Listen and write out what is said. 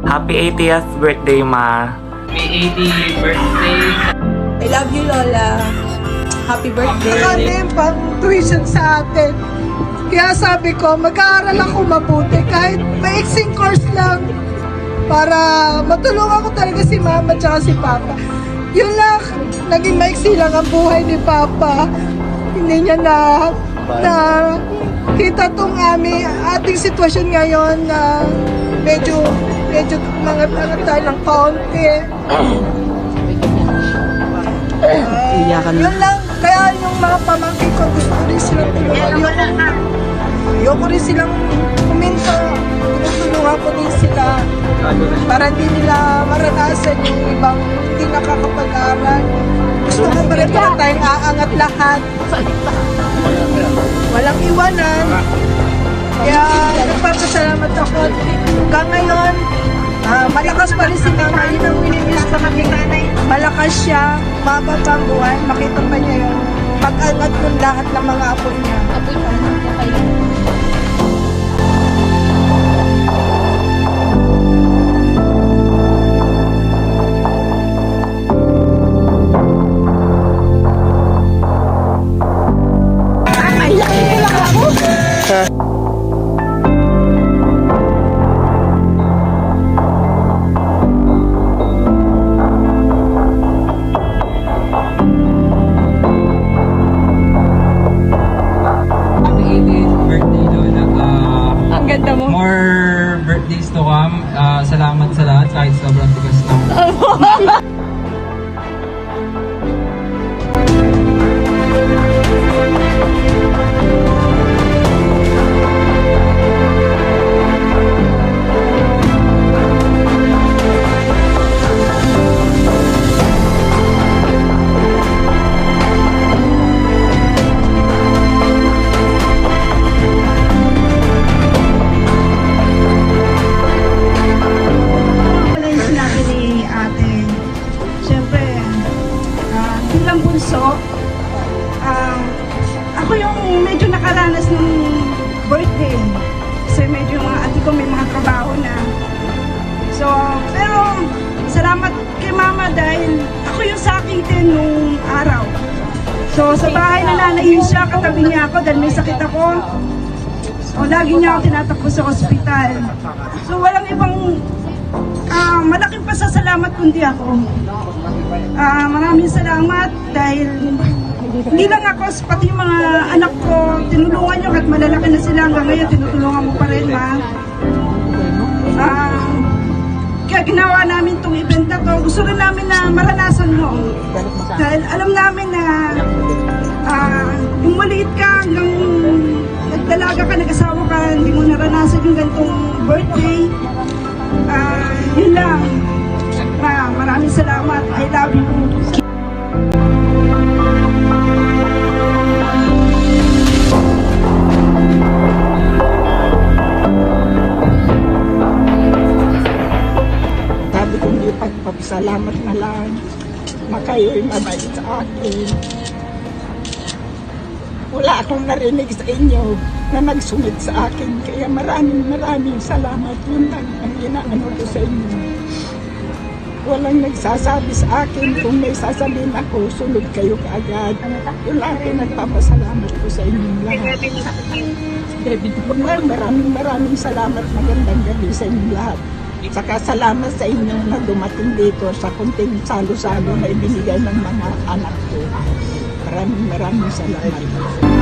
Happy 80th birthday, Ma. Happy 80th birthday. I love you, Lola. Happy birthday. Ano pang tuition sa atin. Kaya sabi ko, mag-aaral ako mabuti kahit maiksing course lang para matulungan ko talaga si Mama at si Papa. Yun lang, naging maiksi lang ang buhay ni Papa. Hindi niya na kita tong ating sitwasyon ngayon na medyo mga tayo ng kaunti. Yun lang, kaya yung mga pamangkin ko gusto ko rin silang tulungan. Ayoko rin silang kuminto. Tinutulungan ko din sila para hindi nila maranasan yung ibang hindi nakakapag-aral. Gusto ko pa rin para tayong aangat lahat. Walang iwanan. Kaya nagpapasalamat ako. Hanggang ngayon, malakas pa rin si Mama. Yun ang minimiss ko kami. Malakas siya, mababang buhay. Makita pa niya yun. Pag-angat ng lahat ng mga apo niya. Happy 80th birthday, Lola. Ang ganda mo. More birthdays to come. Salamat sa lahat kahit sobrang tigas lang. Yung sinabi ni ate, siyempre, bilang bunso, ako yung medyo nakaranas ng birthday. Kasi medyo yung mga ate ko may mga trabaho na. So, pero salamat kay Mama dahil ako yung sa akin din nung araw. So, sa bahay nananayin siya, katabi niya ako dahil may sakit ako. So, lagi niya ako tinatakbo sa ospital. So, walang ibang malaking pasasalamat kundi ako. Maraming salamat dahil hindi lang ako, pati yung mga anak ko, tinulungan nyo at malalaki na sila hanggang ngayon, tinutulungan mo pa rin, Ma. Kaya ginawa namin itong event na to. Gusto rin namin na maranasan mo. Dahil alam namin na yung maliit ka hanggang nagdalaga ka, nag-asawa ka, hindi mo naranasan yung ganitong birthday. Yun lang. Maraming salamat. I love you. Sabi ko hindi pagpapasalamat na lang na kayo'y mabait sa akin. Wala akong narinig sa inyo na nagsungit sa akin. Kaya maraming salamat. Yun lang ang inaano ko sa inyo. Walang nagsasabi sa akin. Kung may sasabihin ako, sunod kayo kaagad. Yun lang ang nagpapasalamat ko sa inyong lahat. Maraming salamat. Magandang gabi sa inyong lahat. Saka salamat sa inyo na dumating dito sa kunting salo-salo na ibinigay ng mga anak ko. Maraming salamat.